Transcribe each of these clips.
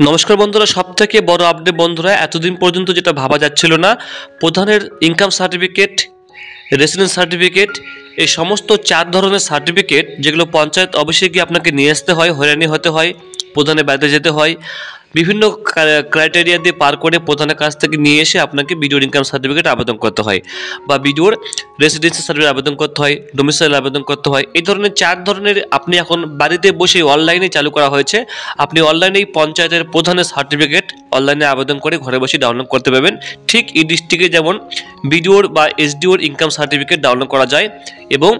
নমস্কার বন্ধুরা, সবথেকে বড় আপডেট বন্ধুরা, এতদিন পর্যন্ত যেটা ভাবা যাচ্ছিল না, প্রধানের ইনকাম সার্টিফিকেট, রেসিডেন্স সার্টিফিকেট, এই সমস্ত 4 ধরনের সার্টিফিকেট যেগুলো পঞ্চায়েত অফিসে গিয়ে আপনাকে নিয়ে আসতে হয়, হয়রানি হতে হয়, প্রধানের বাড়িতে যেতে হয়, বিভিন্ন ক্রাইটেরিয়া দিয়ে পার করে প্রধানের কাছ থেকে নিয়ে এসে আপনাকে বিডিওর ইনকাম সার্টিফিকেট আবেদন করতে হয় বা বিডিওর রেসিডেন্সি সার্টিফিকেট আবেদন করতে হয়, ডোমিসাইল আবেদন করতে হয়। এই ধরনের 4 ধরনের আপনি এখন বাড়িতে বসে অনলাইনে চালু করা হয়েছে। আপনি অনলাইনে এই পঞ্চায়েতের প্রধানের সার্টিফিকেট অনলাইনে আবেদন করে ঘরে বসে ডাউনলোড করতে পারবেন। ঠিক এই ডিস্ট্রিক্টে যেমন বিডিওর বা এসডিওর ইনকাম সার্টিফিকেট ডাউনলোড করা যায় এবং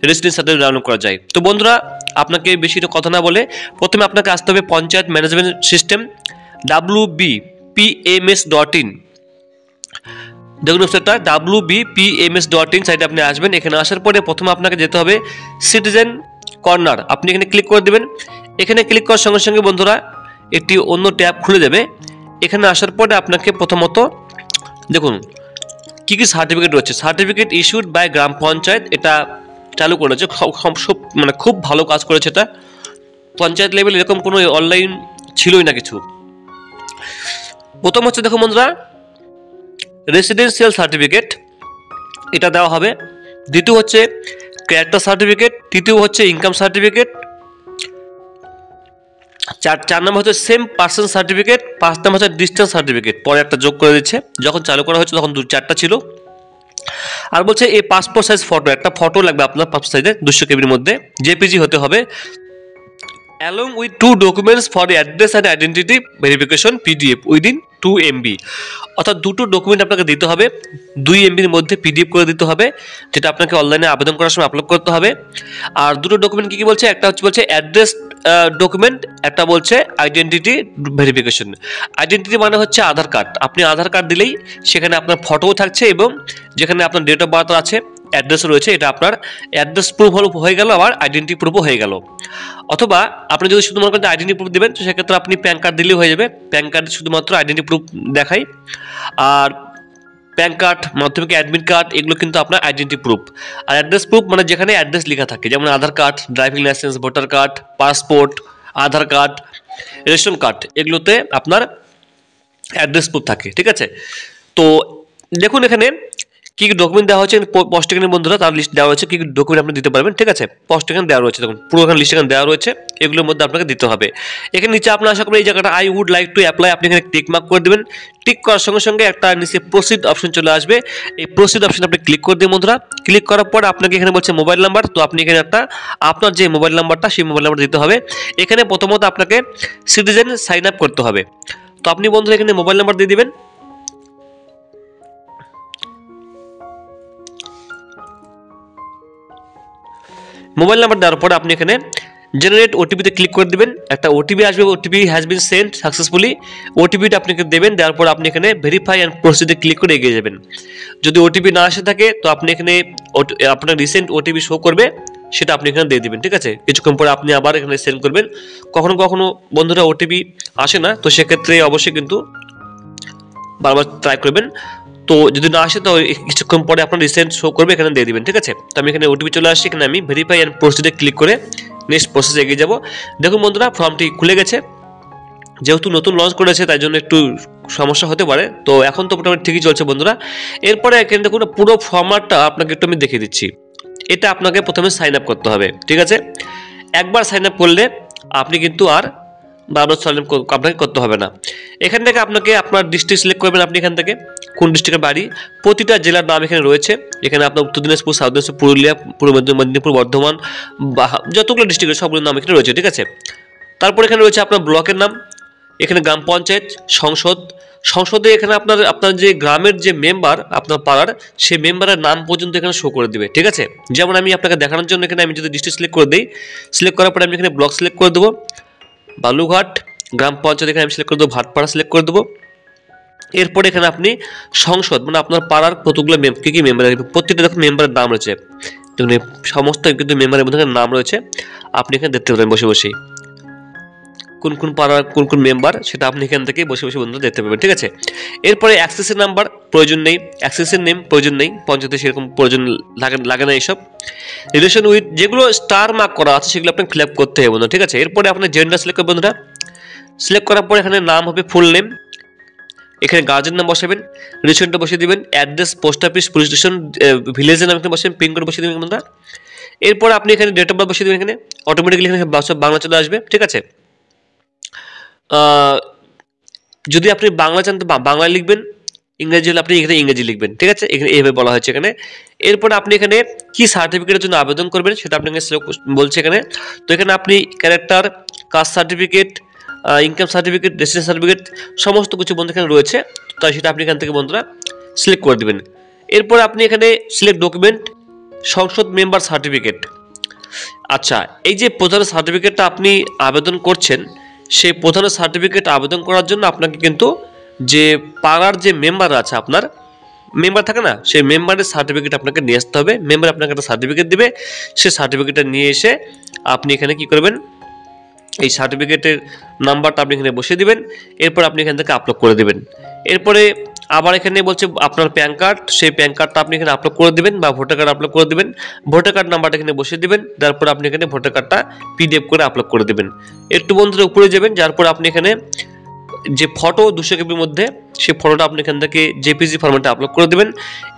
রেসিডেন্স সার্টিফিকেট ডাউনলোড করা যায়। তো বন্ধুরা, আপনাকে বেশি কথা না বলে প্রথমে আপনাকে আসতে হবে পঞ্চায়েত ম্যানেজমেন্ট সিস্টেম WBPMS.in। দেখুন ওয়েবসাইটটা WBPMS.in সাইটে আপনি আসবেন। এখানে আসার পরে প্রথমে আপনাকে যেতে হবে সিটিজেন কর্নার, আপনি এখানে ক্লিক করে দেবেন। এখানে ক্লিক করার সঙ্গে সঙ্গে বন্ধুরা একটি অন্য ট্যাব খুলে দেবে। এখানে আসার পরে আপনাকে প্রথমত দেখুন কী কী সার্টিফিকেট রয়েছে। সার্টিফিকেট ইস্যুড বাই গ্রাম পঞ্চায়েত, এটা চালু করেছে, খুব ভালো কাজ করেছে এটা। পঞ্চায়েত লেভেল এরকম কোনো অনলাইন ছিলই না কিছু। প্রথম হচ্ছে দেখুন বন্ধুরা রেসিডেন্সিয়াল সার্টিফিকেট, এটা দেওয়া হবে। দ্বিতীয় হচ্ছে ক্যারেক্টার সার্টিফিকেট, তৃতীয় হচ্ছে ইনকাম সার্টিফিকেট, চার নম্বর হচ্ছে সেম পার্সন সার্টিফিকেট, 5 নম্বর হচ্ছে ডিস্টেন্স সার্টিফিকেট, পরে একটা যোগ করে দিচ্ছে। যখন চালু করা হয়েছে তখন 4টা ছিল। আর বলছে এই পাসপোর্ট সাইজ ফটো, একটা ফটো লাগবে আপনার পাসপোর্ট সাইজের 200 কেবির মধ্যে, জেপিজি হতে হবে, along with 2 documents for the address and identity verification PDF within 2 MB। অর্থাৎ দুটো ডকুমেন্ট আপনাকে দিতে হবে, 2 MBর মধ্যে PDF করে দিতে হবে, যেটা আপনাকে অনলাইনে আবেদন করার সময় আপলোড করতে হবে। আর দুটো ডকুমেন্ট কী বলছে, একটা বলছে অ্যাড্রেস ডকুমেন্ট, একটা বলছে আইডেন্টিটি ভেরিফিকেশন। আইডেন্টিটি মানে হচ্ছে আধার কার্ড, আপনি আধার কার্ড দিলেই সেখানে আপনার ফটোও থাকছে এবং যেখানে আপনার ডেট অফ বার্থ আছে, অ্যাড্রেস রয়েছে, এটা আপনার অ্যাড্রেস প্রুফ হয়ে গেল, আবার আইডেন্টি প্রুফও হয়ে গেল। অথবা আপনি যদি শুধু মনে করেন আইডেন্টি প্রুফ দেবেন, তো সেক্ষেত্রে আপনি প্যান কার্ড দিলেই হয়ে যাবে। প্যান কার্ড শুধুমাত্র আইডেন্টি প্রুফ দেখায়, আর PAN card, Madhyamik admit card, এগুলো কিন্তু আপনার আইডেন্টি প্রুফ। আর অ্যাড্রেস প্রুফ মানে যেখানে অ্যাড্রেস লেখা থাকে, যেমন Aadhaar card, driving licence, voter card, passport, Aadhaar card, ration card, এগুলোতে আপনার অ্যাড্রেস প্রুফ থাকে। ঠিক আছে, তো দেখুন এখানে কী কী ডকুমেন্ট দেওয়া হচ্ছে, পোস্ট এখানে বন্ধুরা তার লিস্ট দেওয়া হয়েছে, কী কী ডকুমেন্ট আপনি দিতে পারবেন। ঠিক আছে, পোস্ট এখানে দেওয়া রয়েছে, দেখুন পুরো এখানে লিস্ট এখানে দেওয়া রয়েছে, এগুলোর মধ্যে আপনাকে দিতে হবে। এখানে নিচে আপনার আশা করি এই জায়গাটা I would like to apply, আপনি এখানে টিক মার্ক করে দেবেন। টিক করার সঙ্গে সঙ্গে একটা নিচে প্রসিড অপশন চলে আসবে, এই প্রসিড অপশন আপনি ক্লিক করে দিন বন্ধুরা। ক্লিক করার পর আপনাকে এখানে বলছে মোবাইল নাম্বার, তো আপনি এখানে একটা আপনার যে মোবাইল নাম্বারটা, সেই মোবাইল নাম্বার দিতে হবে। এখানে প্রথমত আপনাকে সিটিজেন সাইন আপ করতে হবে, তো আপনি বন্ধুরা এখানে মোবাইল নাম্বার দিয়ে দিবেন। মোবাইল নাম্বার দেওয়ার পরে আপনি এখানে জেনারেট ওটিপিতে ক্লিক করে দেবেন, একটা ওটিপি আসবে, OTP has been sent successfully, ওটিপিটা আপনাকে দেবেন। দেওয়ার পর আপনি এখানে ভেরিফাই অ্যান্ড প্রসিডে ক্লিক করে এগিয়ে যাবেন। যদি ওটিপি না আসে থাকে তো আপনি এখানে আপনার রিসেন্ট ওটিপি শো করবে, সেটা আপনি এখানে দিয়ে দেবেন। ঠিক আছে, কিছুক্ষণ পরে আপনি আবার এখানে সেন্ড করবেন। কখনো কখনো বন্ধুরা ওটিপি আসে না, তো সেক্ষেত্রে অবশ্যই কিন্তু বারবার ট্রাই করবেন। তো যদি না আসে তো কিছুক্ষণ পরে আপনার রিসেন্ট শো করবে, এখানে দিয়ে দিবেন। ঠিক আছে, তো আমি এখানে ওটিপি চলে আসছি, এখানে আমি ভেরিফাই অ্যান্ড প্রসিডে ক্লিক করে নেক্সট প্রসেসে এগিয়ে যাব। দেখুন বন্ধুরা ফর্মটি খুলে গেছে, যেহেতু নতুন লঞ্চ করেছে তাই জন্য একটু সমস্যা হতে পারে, তো এখন তো মোটামুটি ঠিকই চলছে বন্ধুরা। এরপরে এখানে দেখুন পুরো ফর্মাটটা আপনাকে একটু আমি দেখিয়ে দিচ্ছি। এটা আপনাকে প্রথমে সাইন আপ করতে হবে। ঠিক আছে, একবার সাইন আপ করলে আপনি কিন্তু আর বারবার সাইন আপ আপনাকে করতে হবে না। এখান থেকে আপনাকে আপনার ডিস্ট্রিক্ট সিলেক্ট করবেন, আপনি এখান থেকে কোন ডিস্ট্রিক্টের বাড়ি, প্রতিটা জেলার নাম এখানে রয়েছে। এখানে আপনার উত্তর দিনাজপুর, সাউথ দিনাজপুর, পুরুলিয়া, পূর্ব মেদিনীপুর, বর্ধমান, যতগুলো ডিস্ট্রিক্টের সবগুলোর নাম এখানে রয়েছে। ঠিক আছে, তারপর এখানে রয়েছে আপনার ব্লকের নাম, এখানে গ্রাম পঞ্চায়েত, সংসদে এখানে আপনার যে গ্রামের যে মেম্বার আপনার পাড়ার, সেই মেম্বারের নাম পর্যন্ত এখানে শো করে দিবে। ঠিক আছে, যেমন আমি আপনাকে দেখানোর জন্য এখানে আমি যদি ডিস্ট্রিক্ট সিলেক্ট করে দিই, সিলেক্ট করার পরে আমি এখানে ব্লক সিলেক্ট করে দেবো, বালুঘাট, গ্রাম পঞ্চায়েত এখানে আমি সিলেক্ট করে দেবো, ভাটপাড়া সিলেক্ট করে দেবো। এরপরে এখানে আপনি সংসদ মানে আপনার পাড়ার কতগুলো কী কী মেম্বার, প্রত্যেকটা দেখুন মেম্বারের নাম রয়েছে, দেখুন সমস্ত কিন্তু মেম্বারের মধ্যে নাম রয়েছে, আপনি এখানে দেখতে পারেন বসে বসেই কোন কোন পাড়ার কোন কোন মেম্বার, সেটা আপনি এখান থেকে বসে বসে বন্ধুরা দেখতে পাবেন। ঠিক আছে, এরপরে অ্যাক্সেসের নাম্বার প্রয়োজন নেই, অ্যাক্সেসের নেম প্রয়োজন নেই, পঞ্চায়েতে সেরকম প্রয়োজন লাগে না এইসব। রিলেশন উইথ যেগুলো স্টার মার্ক করা আছে সেগুলো আপনাকে ফিল আপ করতে হবে বন্ধুরা। ঠিক আছে, এরপরে আপনার জেন্ডার সিলেক্ট করবেন বন্ধুরা, সিলেক্ট করার পর এখানে নাম হবে ফুল নেম, এখানে গার্জেন নাম বসাবেন, রেজিস্ট্রেশনটা বসিয়ে দিবেন, address post office police station ভিলেজের নাম এখানে বসাবেন, পিনকোড বসিয়ে দেবেন বন্ধুরা। এরপর আপনি এখানে ডেট অফ বার্থ বসিয়ে দেবেন, এখানে অটোমেটিক্যালি এখানে বাংলা চলে আসবে, ঠিক আছে। যদি আপনি বাংলা চান তো বাংলায় লিখবেন, ইংরেজি হলে আপনি এখানে ইংরেজি লিখবেন, ঠিক আছে, এখানে এইভাবে বলা হয়েছে এখানে। এরপর আপনি এখানে কি সার্টিফিকেটের জন্য আবেদন করবেন সেটা আপনাকে বলছে এখানে। তো এখানে আপনি character, caste certificate, income certificate, residence certificate সমস্ত কিছু বন্ধু এখানে রয়েছে, তাই সেটা আপনি এখান থেকে বন্ধুরা সিলেক্ট করে দেবেন। এরপর আপনি এখানে সিলেক্ট ডকুমেন্ট, সংসদ মেম্বার সার্টিফিকেট। আচ্ছা, এই যে প্রধানের সার্টিফিকেটটা আপনি আবেদন করছেন, সেই প্রধানের সার্টিফিকেট আবেদন করার জন্য আপনাকে কিন্তু যে পাড়ার যে মেম্বার আছে, আপনার মেম্বার থাকে না, সেই মেম্বারের সার্টিফিকেট আপনাকে নিয়ে আসতে হবে। মেম্বার আপনাকে একটা সার্টিফিকেট দেবে, সেই সার্টিফিকেটটা নিয়ে এসে আপনি এখানে কি করবেন, এই সার্টিফিকেটের নাম্বারটা আপনি এখানে বসিয়ে দিবেন। এরপর আপনি এখান থেকে আপলোড করে দেবেন। এরপরে আবার এখানে বলছে আপনার প্যান কার্ড, সেই প্যান কার্ডটা আপনি এখানে আপলোড করে দেবেন বা ভোটার কার্ড আপলোড করে দেবেন। ভোটার কার্ড নাম্বারটা এখানে বসিয়ে দেবেন, তারপর আপনি এখানে ভোটার কার্ডটা পিডিএফ করে আপলোড করে দেবেন। একটু বন্ধুরা উপরে যাবেন, যার পর আপনি এখানে যে ফটো 200 কেবির মধ্যে, সেই ফটোটা আপনি এখান থেকে জেপিজি ফরম্যাটে আপলোড করে দেবেন।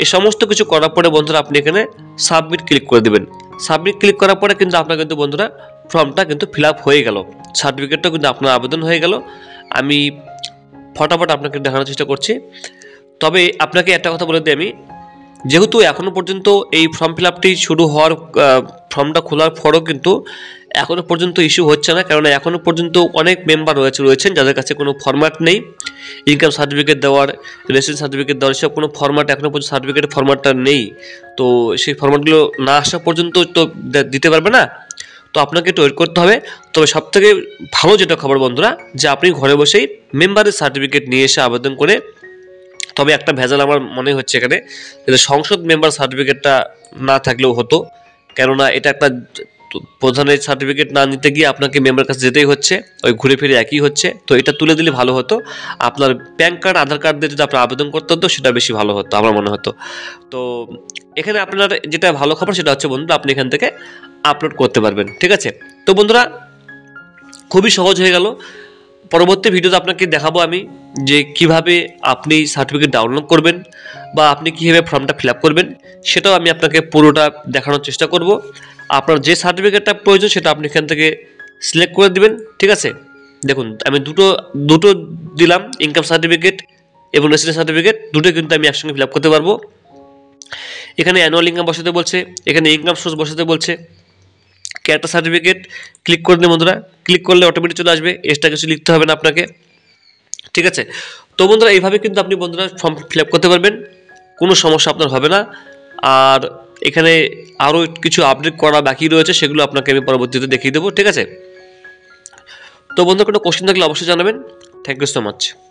এই সমস্ত কিছু করার পরে বন্ধুরা আপনি এখানে সাবমিট ক্লিক করে দেবেন। সাবমিট ক্লিক করার পরে কিন্তু আপনার কিন্তু বন্ধুরা ফর্মটা কিন্তু ফিল আপ হয়ে গেল, সার্টিফিকেটটাও কিন্তু আপনার আবেদন হয়ে গেল। আমি ফটাফট আপনাকে দেখানোর চেষ্টা করছি। তবে আপনাকে একটা কথা বলে দিই আমি, যেহেতু এখনও পর্যন্ত এই ফর্ম ফিল আপটি শুরু হওয়ার, ফর্মটা খোলার পরও কিন্তু এখনও পর্যন্ত ইস্যু হচ্ছে না, কারণ এখনও পর্যন্ত অনেক মেম্বার রয়েছেন যাদের কাছে কোনো ফরম্যাট নেই ইনকাম সার্টিফিকেট দেওয়ার, রেসিডেন্স সার্টিফিকেট দেওয়ার, সব কোনো ফরম্যাট এখনও পর্যন্ত সার্টিফিকেটের ফরম্যাটটা নেই। তো সেই ফরম্যাটগুলো না আসা পর্যন্ত তো দিতে পারবে না, তো আপনাকে একটু ওয়েট করতে হবে। তবে সবথেকে ভালো যেটা খবর বন্ধুরা, যে আপনি ঘরে বসেই মেম্বারের সার্টিফিকেট নিয়ে এসে আবেদন করে, তবে একটা ভেজাল আমার মনে হচ্ছে এখানে, যে সংসদ মেম্বার সার্টিফিকেটটা না থাকলেও হতো, কেননা এটা একটা প্রধানের সার্টিফিকেট না নিতে গিয়ে আপনাকে মেম্বার কাছে যেতেই হচ্ছে, ওই ঘুরে ফিরে একই হচ্ছে। তো এটা তুলে দিলে ভালো হতো, আপনার প্যান কার্ড আধার কার্ড দিয়ে যদি আপনার আবেদন করতে হতো সেটা বেশি ভালো হতো আমার মনে হতো। তো এখানে আপনার যেটা ভালো খবর সেটা হচ্ছে বন্ধুরা, আপনি এখান থেকে আপলোড করতে পারবেন, ঠিক আছে। তো বন্ধুরা খুবই সহজ হয়ে গেল। পরবর্তী ভিডিওতে আপনাকে দেখাবো আমি যে কিভাবে আপনি সার্টিফিকেট ডাউনলোড করবেন বা আপনি কীভাবে ফর্মটা ফিল আপ করবেন, সেটাও আমি আপনাকে পুরোটা দেখানোর চেষ্টা করব। আপনার যে সার্টিফিকেটটা প্রয়োজন সেটা আপনি এখান থেকে সিলেক্ট করে দিবেন, ঠিক আছে। দেখুন আমি দুটো দিলাম, ইনকাম সার্টিফিকেট এবং রেসিডেন্স সার্টিফিকেট, দুটো কিন্তু আমি একসঙ্গে ফিল আপ করতে পারবো। এখানে অ্যানুয়াল ইনকাম বসাতে বলছে, এখানে ইনকাম সোর্স বসাতে বলছে, ক্যারেক্টার সার্টিফিকেট ক্লিক করে দিন বন্ধুরা। ক্লিক করলে অটোমেটিক চলে আসবে, এক্সট্রা কিছু লিখতে হবে না আপনাকে, ঠিক আছে। তো বন্ধুরা এইভাবে কিন্তু আপনি বন্ধুরা ফর্ম ফিল আপ করতে পারবেন, কোনো সমস্যা আপনার হবে না। আর এখানে আরও কিছু আপডেট করা বাকি রয়েছে, সেগুলো আপনাকে আমি পরবর্তীতে দেখিয়ে দেবো, ঠিক আছে। তো বন্ধুরা কোনো কোশ্চেন থাকলে অবশ্যই জানাবেন। Thank you so much.